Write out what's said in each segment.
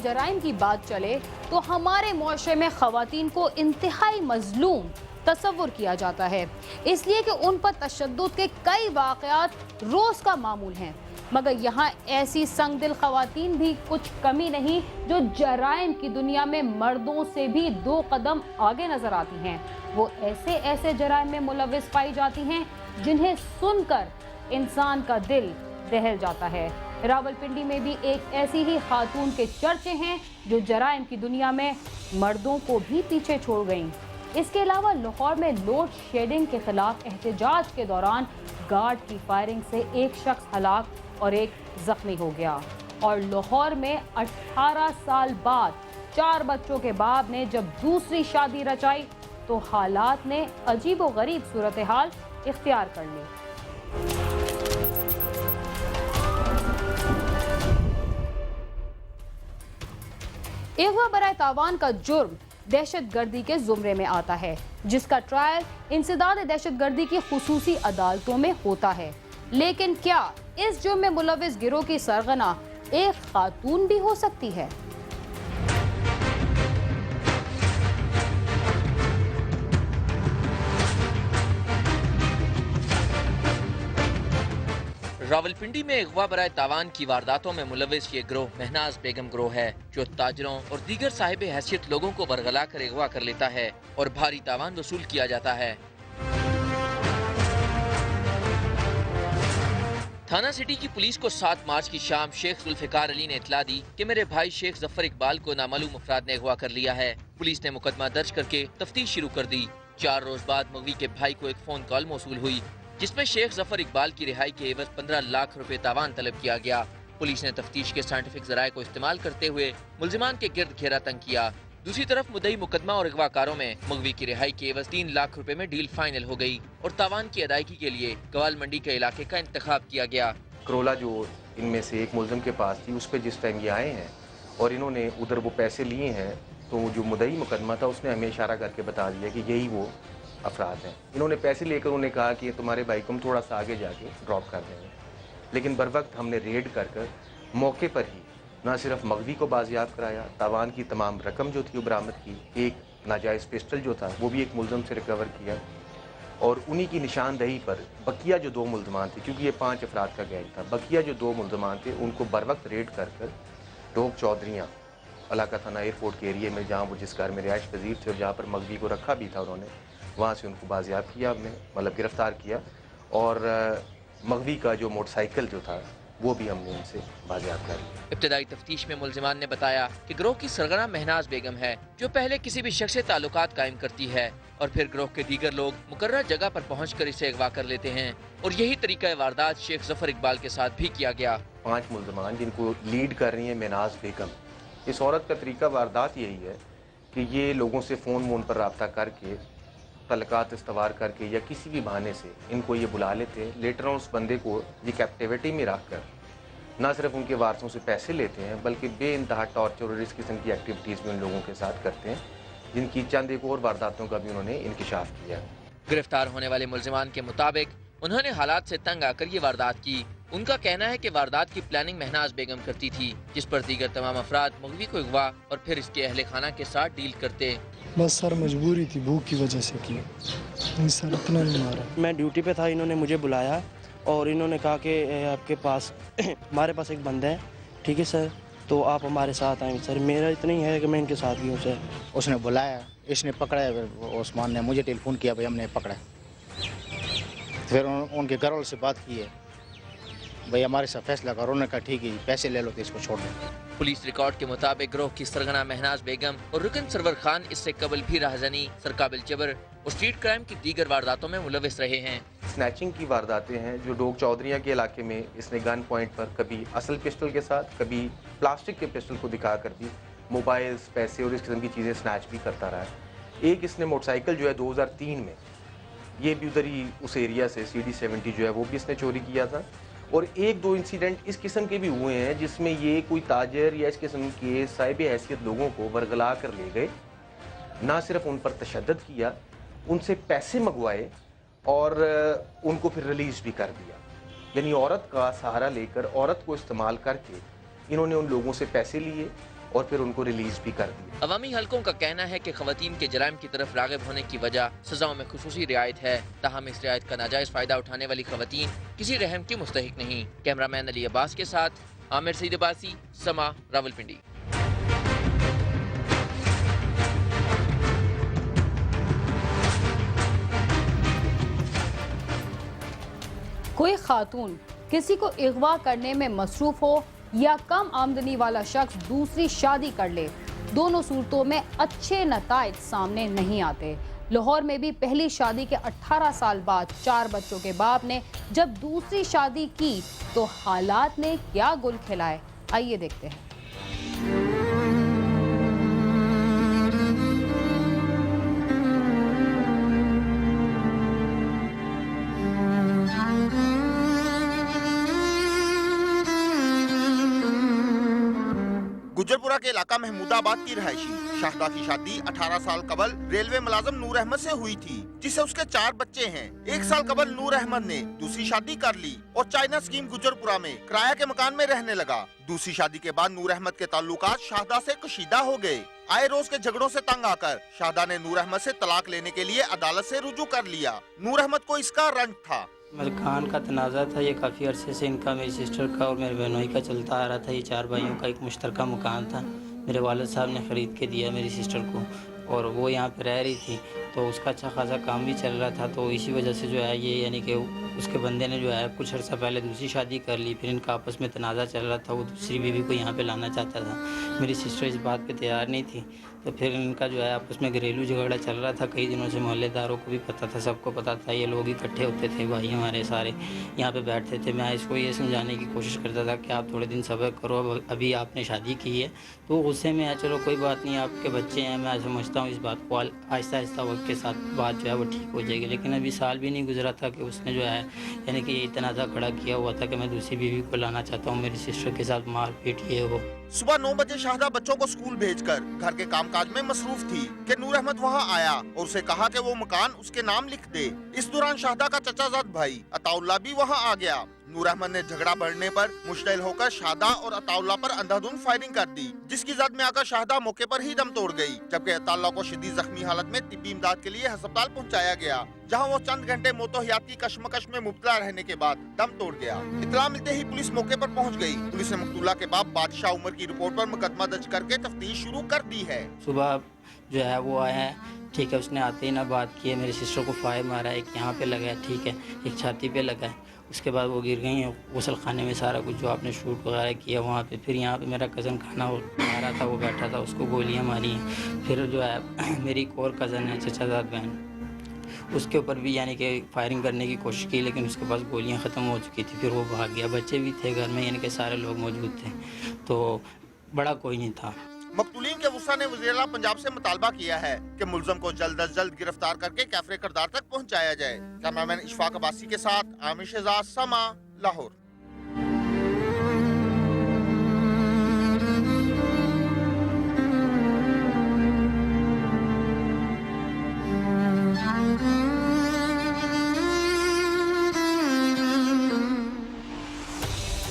जराइम की बात चले तो हमारे मुआशरे में खवातीन को इंतहाई मजलूम तस्वुर किया जाता है, इसलिए कि उन पर तशद्दुद के कई वाक़यात रोज़ का मामूल हैं। मगर यहाँ ऐसी संगदिल खवातीन भी कुछ कमी नहीं जो जराइम की दुनिया में मर्दों से भी 2 कदम आगे नजर आती हैं। वो ऐसे ऐसे जराइम में मुलव्विस पाई जाती हैं जिन्हें सुनकर इंसान का दिल दहल जाता है। रावलपिंडी में भी एक ऐसी ही खातून के चर्चे हैं जो जराइम की दुनिया में मर्दों को भी पीछे छोड़ गईं। इसके अलावा लाहौर में लोड शेडिंग के खिलाफ एहतजाज के दौरान गार्ड की फायरिंग से एक शख्स हलाक और एक जख्मी हो गया। और लाहौर में 18 साल बाद 4 बच्चों के बाप ने जब दूसरी शादी रचाई तो हालात ने अजीब व गरीब सूरत हाल इख्तियार कर ली। अगवा बराए तावान का जुर्म दहशतगर्दी के जुमरे में आता है, जिसका ट्रायल इंसदाद दहशतगर्दी की खुसूसी अदालतों में होता है। लेकिन क्या इस जुर्म में मुलव्विस गिरोह की सरगना एक खातून भी हो सकती है? रावलपिंडी में अगवा बराए तावान की वारदातों में मुलव्विस ये गिरोह महनाज बेगम गिरोह है, जो ताजरों और दीगर साहिब हैसियत लोगों को बरगला कर अगवा कर लेता है और भारी तावान वसूल किया जाता है। थाना सिटी की पुलिस को 7 मार्च की शाम शेख जुल्फिकार अली ने इतला दी कि मेरे भाई शेख जफर इकबाल को नामालूम अफराद ने अगवा कर लिया है। पुलिस ने मुकदमा दर्ज करके तफ्तीश शुरू कर दी। 4 रोज बाद मगवी के भाई को एक फोन कॉल मौसूल हुई जिसमें शेख जफर इकबाल की रिहाई के एवज 15 लाख रुपए तावान तलब किया गया। पुलिस ने तफ्तीश के साइंटिफिक जराये को इस्तेमाल करते हुए मुल्जिमान के गिर्द घेरा तंग किया। दूसरी तरफ मुद्दई मुकदमा और अगवाकारों में मगवी की रिहाई के एवज 3 लाख रुपए में डील फाइनल हो गई और तावान की अदायगी के लिए गवाल मंडी के इलाके का इंतखाब किया गया। करोला जो इनमें से एक मुल्जिम के पास थी, उस पर जिस टाइम ये आए हैं और इन्होंने उधर वो पैसे लिए हैं, तो जो मुद्दई मुकदमा था उसने हमें इशारा करके बता दिया कि यही वो अफराद हैं। इन्होंने पैसे लेकर उन्हें कहा कि तुम्हारे भाई को हम थोड़ा सा आगे जाके ड्रॉप कर देंगे, लेकिन बर वक्त हमने रेड कर मौके पर ही न सिर्फ मगवी को बाजियाब कराया, तावान की तमाम रकम जो थी वो बरामद की, एक नाजायज़ पिस्टल जो था वो भी एक मुल्ज़िम से रिकवर किया और उन्हीं की निशानदही पर बकिया जो 2 मुल्ज़िमान थे, क्योंकि ये 5 अफराद का गैंग था, बकिया जो 2 मुल्ज़िमान थे उनको बर वक्त रेड कर डोग चौधरियाँ इलाका थाना एयरपोर्ट के एरिए में, जहाँ वो जिस घर में रिहाइश पजीर थे और जहाँ पर मगवी को रखा भी था, उन्होंने वहाँ से उनको बाजियाब किया, हमने मतलब गिरफ़्तार किया और मगवी का जो मोटरसाइकिल जो था वो भी हमने उनसे बाजियाब कर लिया। इब्तदाई तफ्तीश में मुल्जिमान ने बताया कि गिरोह की सरगना महनाज बेगम है, जो पहले किसी भी शख्स से ताल्लुकात कायम करती है और फिर गिरोह के दीगर लोग मुकर्रर जगह पर पहुंचकर इसे अगवा कर लेते हैं और यही तरीका वारदात शेख जफर इकबाल के साथ भी किया गया। 5 मुल्जिमान जिनको लीड कर रही है महनाज बेगम, इस औरत का तरीका वारदात यही है कि ये लोगों से फ़ोन पर रब्ता करके तलकात इस्तवार करके या किसी भी बहाने से इनको ये बुला लेते हैं। लेटर ऑन उस बंदे को ये कैप्टिविटी में रख कर ना सिर्फ उनके वारसों से पैसे लेते हैं, बल्कि बेइंतहा टॉर्चर और इस किस्म की एक्टिविटीज़ भी उन लोगों के साथ करते हैं, जिनकी चंद एक और वारदातों का भी उन्होंने इंकिशाफ किया। गिरफ्तार होने वाले मुल्जिमान के मुताबिक उन्होंने हालात से तंग आकर ये वारदात की। उनका कहना है कि वारदात की प्लानिंग महनाज बेगम करती थी, जिस पर दीगर तमाम अफराद मगवी को अगवा और फिर इसके अहले खाना के साथ डील करते। बस सर मजबूरी थी, भूख की वजह से की। नहीं सर, इतना नहीं मारा। मैं ड्यूटी पे था, इन्होंने मुझे बुलाया और इन्होंने कहा कि आपके पास हमारे पास एक बंदा है, ठीक है सर, तो आप हमारे साथ आएंगे। सर मेरा इतना ही है कि मैं इनके साथ ही हूँ सर। उसने बुलाया, इसने पकड़ा, उस्मान ने मुझे टेलीफोन किया, भाई हमने पकड़ा। फिर उनके घर वालों से बात की है, भाई हमारे साथ फैसला करो। उन्होंने कहा ठीक है, पैसे ले लो तो इसको छोड़ दो। पुलिस रिकॉर्ड के मुताबिक गिरोह की सरगना महनाज बेगम और रुकन सरवर खान इससे कबल भी राहजनी, सरकाबिल जबर और स्ट्रीट क्राइम की दीगर वारदातों में मुलविस रहे हैं। स्नैचिंग की वारदातें हैं जो डोग चौधरिया के इलाके में इसने गन पॉइंट पर कभी असल पिस्टल के साथ, कभी प्लास्टिक के पिस्टल को दिखाकर भी मोबाइल्स, पैसे और इस किस्म की चीज़ें स्नैच भी करता रहा है। एक इसने मोटरसाइकिल जो है 2003 में ये भी उधर ही उस एरिया से CD70 जो है वो भी इसने चोरी किया था। और 1-2 इंसिडेंट इस किस्म के भी हुए हैं जिसमें ये कोई ताजर या इस किस्म के साहिब हैसियत लोगों को बरगला कर ले गए, ना सिर्फ उन पर तशद्दुद किया, उनसे पैसे मंगवाए और उनको फिर रिलीज़ भी कर दिया। यानी औरत का सहारा लेकर, औरत को इस्तेमाल करके इन्होंने उन लोगों से पैसे लिए और फिर उनको रिलीज भी कर दिया। अवामी हलकों का कहना है कि खवातीन के जराइम की तरफ राग़िब होने की वजह सजाओं में खुसूसी रियायत है। ताहम इस रियायत का नाजायज फायदा उठाने वाली खवातीन किसी रहम की मुस्तहिक नहीं। कैमरामैन अली अब्बास के साथ आमिर सईद अब्बासी, समा, रावलपिंडी। कोई खातून किसी को अगवा करने में मसरूफ हो या कम आमदनी वाला शख्स दूसरी शादी कर ले, दोनों सूरतों में अच्छे नताइज सामने नहीं आते। लाहौर में भी पहली शादी के 18 साल बाद 4 बच्चों के बाप ने जब दूसरी शादी की तो हालात ने क्या गुल खिलाए, आइए देखते हैं। गुजरपुरा के इलाका महमूदाबाद की रहायशी शाहदा की शादी 18 साल कबल रेलवे मुलाजिम नूर अहमद से हुई थी, जिससे उसके 4 बच्चे हैं। 1 साल कबल नूर अहमद ने दूसरी शादी कर ली और चाइना स्कीम गुजरपुरा में किराया के मकान में रहने लगा। दूसरी शादी के बाद नूर अहमद के ताल्लुकात शाहदा से कशीदा हो गए। आए रोज के झगड़ों से तंग आकर शाहदा ने नूर अहमद से तलाक लेने के लिए अदालत से रुजू कर लिया। नूर अहमद को इसका रंज था। मकान का तनाज़ा था, ये काफ़ी अरसे से इनका मेरी सिस्टर का और मेरे बहनोई का चलता आ रहा था। ये 4 भाइयों का एक मुश्तरका मकान था, मेरे वालिद साहब ने ख़रीद के दिया मेरी सिस्टर को, और वो यहाँ पे रह रही थी, तो उसका अच्छा खासा काम भी चल रहा था। तो इसी वजह से जो है ये यानी कि उसके बंदे ने जो है कुछ अर्सा पहले दूसरी शादी कर ली। फिर इनका आपस में तनाज़ा चल रहा था, वो दूसरी बीवी को यहाँ पे लाना चाहता था। मेरी सिस्टर इस बात पे तैयार नहीं थी, तो फिर इनका जो है आपस में घरेलू झगड़ा चल रहा था। कई दिनों से मोहल्लेदारों को भी पता था, सबको पता था। ये लोग इकट्ठे होते थे, भाई हमारे सारे यहाँ पे बैठते थे। मैं इसको ये समझाने की कोशिश करता था कि आप थोड़े दिन सब्र करो, अभी आपने शादी की है। तो गुस्से में है, चलो कोई बात नहीं, आपके बच्चे हैं, मैं समझता हूँ इस बात को, आहिस्ता आहिस्ता वक्त के साथ बात जो है वो ठीक हो जाएगी। लेकिन अभी साल भी नहीं गुजरा था कि उसने जो है यानी कि तनाज़ा खड़ा किया हुआ था कि मैं दूसरी बीवी को लाना चाहता हूँ, मेरी सिस्टर के साथ मारपीट ये हो। सुबह 9 बजे शाहदा बच्चों को स्कूल भेजकर घर के कामकाज में मसरूफ थी कि नूर अहमद वहां आया और उसे कहा कि वो मकान उसके नाम लिख दे। इस दौरान शाहदा का चचाजाद भाई अताउल्ला भी वहां आ गया। नूर अहमद ने झगड़ा बढ़ने पर मुश्तइल होकर शाहदा और अताउल्ला पर अंधाधुंध फायरिंग कर दी, जिसकी जद में आकर शाहदा मौके पर ही दम तोड़ गई, जबकि अताउल्ला को शदीद जख्मी हालत में तिब्बी इमदाद के लिए अस्पताल पहुंचाया गया, जहां वो चंद घंटे मौतो-हयात की कशमकश में मुब्तला रहने के बाद दम तोड़ गया। इत्तला मिलते ही पुलिस मौके पर पहुंच गई। पुलिस ने मकतूला के बाप बादशाह उमर की रिपोर्ट पर मुकदमा दर्ज करके तफ्तीश शुरू कर दी है। सुबह जो है वो आया है, ठीक है, उसने आते ही ना बात की है, मेरी सिस्टर को फायर मारा, एक यहाँ पे लगा है, ठीक है, एक छाती पे लगा है। उसके बाद वो गिर गई हैं गुसल खाने में, सारा कुछ जो आपने शूट वगैरह किया वहाँ पे। फिर यहाँ पे मेरा कज़न खाना खा रहा था, वो बैठा था, उसको गोलियाँ मारी हैं। फिर जो है मेरी एक और कज़न है, चचाजाद बहन, उसके ऊपर भी यानी कि फायरिंग करने की कोशिश की, लेकिन उसके पास गोलियाँ ख़त्म हो चुकी थी। फिर वो भाग गया। बच्चे भी थे घर में, यानी कि सारे लोग मौजूद थे, तो बड़ा कोई नहीं था। मकतूलीन के वुसा ने वज़ीर-ए-आला पंजाब से मुतालबा किया है कि मुलज़म को जल्द अज जल्द गिरफ्तार करके कैफरे किरदार तक पहुंचाया जाए। कैमरामैन इशफाक अब्बासी के साथ आमिर शहजाद, समा, लाहौर।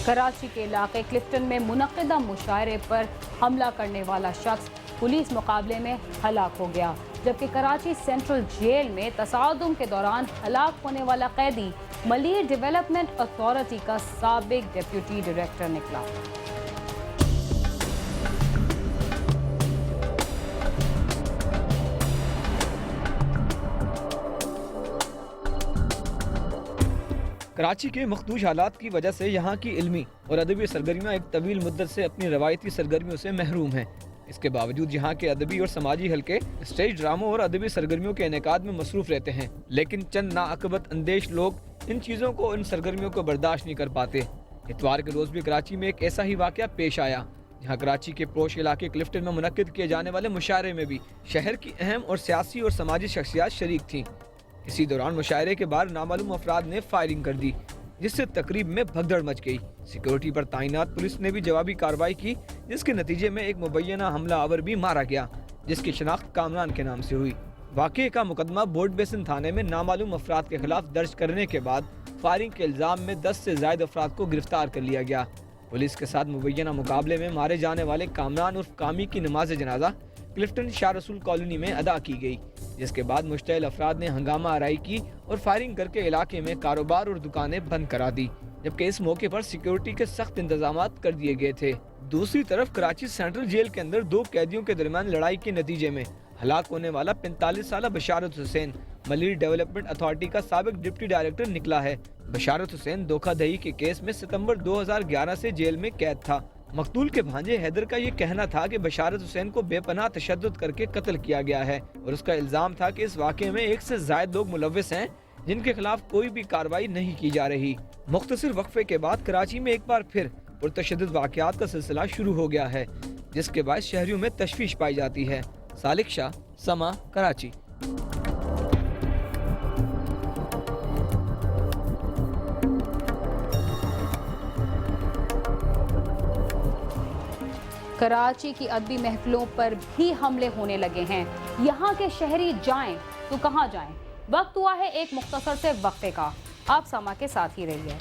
कराची के इलाके क्लिफ्टन में मुनक्किदा मुशायरे पर हमला करने वाला शख्स पुलिस मुकाबले में हलाक हो गया, जबकि कराची सेंट्रल जेल में तसादुम के दौरान हलाक होने वाला कैदी मलीर डेवलपमेंट अथॉरिटी का साबिक डिप्टी डायरेक्टर निकला। कराची के मखदूश हालात की वजह से यहाँ की इल्मी और अदबी सरगर्मियाँ एक तवील मुद्दत से अपनी रवायती सरगर्मियों से महरूम हैं। इसके बावजूद यहाँ के अदबी और समाजी हल्के स्टेज ड्रामों और अदबी सरगर्मियों के इनेकाद में मसरूफ रहते हैं, लेकिन चंद नाअकबत अंदेश लोग इन चीज़ों को, इन सरगर्मियों को बर्दाश्त नहीं कर पाते। इतवार के रोज़ भी कराची में एक ऐसा ही वाक़या पेश आया, जहाँ कराची के पोश इलाके क्लिफ्टन में मुनक्किद किए जाने वाले मुशायरे में भी शहर की अहम और सियासी और समाजी शख्सियात शरीक थीं। इसी दौरान मुशायरे के बाद नामालूम अफराद ने फायरिंग कर दी, जिससे तकरीब में भगदड़ मच गई। सिक्योरिटी पर तैनात पुलिस ने भी जवाबी कार्रवाई की, जिसके नतीजे में एक मुबैना हमला आवर भी मारा गया, जिसकी शनाख्त कामरान के नाम से हुई। वाक़े का मुकदमा बोर्ड बेसिन थाने में नामालूम अफराद के खिलाफ दर्ज करने के बाद फायरिंग के इल्ज़ाम में 10 से ज़ायद अफराद को गिरफ्तार कर लिया गया। पुलिस के साथ मुबैना मुकाबले में मारे जाने वाले कामरान उर्फ कामी की नमाज जनाजा क्लिफ्टन शाह रसूल कॉलोनी में अदा की गई, जिसके बाद मुश्तइल अफराद ने हंगामा आराई की और फायरिंग करके इलाके में कारोबार और दुकानें बंद करा दी, जबकि इस मौके पर सिक्योरिटी के सख्त इंतजाम कर दिए गए थे। दूसरी तरफ कराची सेंट्रल जेल के अंदर 2 कैदियों के दरमियान लड़ाई के नतीजे में हलाक होने वाला 45 साला बशारत हुसैन मलिर डेवलपमेंट अथॉरिटी का साबिक डिप्टी डायरेक्टर निकला है। बशारत हुसैन धोखाधड़ी के केस में सितंबर 2011 से जेल में कैद था। मकतूल के भांजे हैदर का ये कहना था कि बशारत हुसैन को बेपनाह तशद्दुद करके कत्ल किया गया है और उसका इल्जाम था कि इस वाक़े में 1 से ज़ायद लोग मुलव्विस हैं, जिनके खिलाफ कोई भी कार्रवाई नहीं की जा रही। मुख्तसर वक्फे के बाद कराची में एक बार फिर पुरतशद्दुद वाक़यात का सिलसिला शुरू हो गया है, जिसके बाद शहरियों में तशवीश पाई जाती है। सालिक शाह, समा, कराची। कराची की अदबी महफिलों पर भी हमले होने लगे हैं। यहाँ के शहरी जाएं तो कहाँ जाएं? वक्त हुआ है एक मुख्तसर से वक्फे का। आप समा के साथ ही रहिए।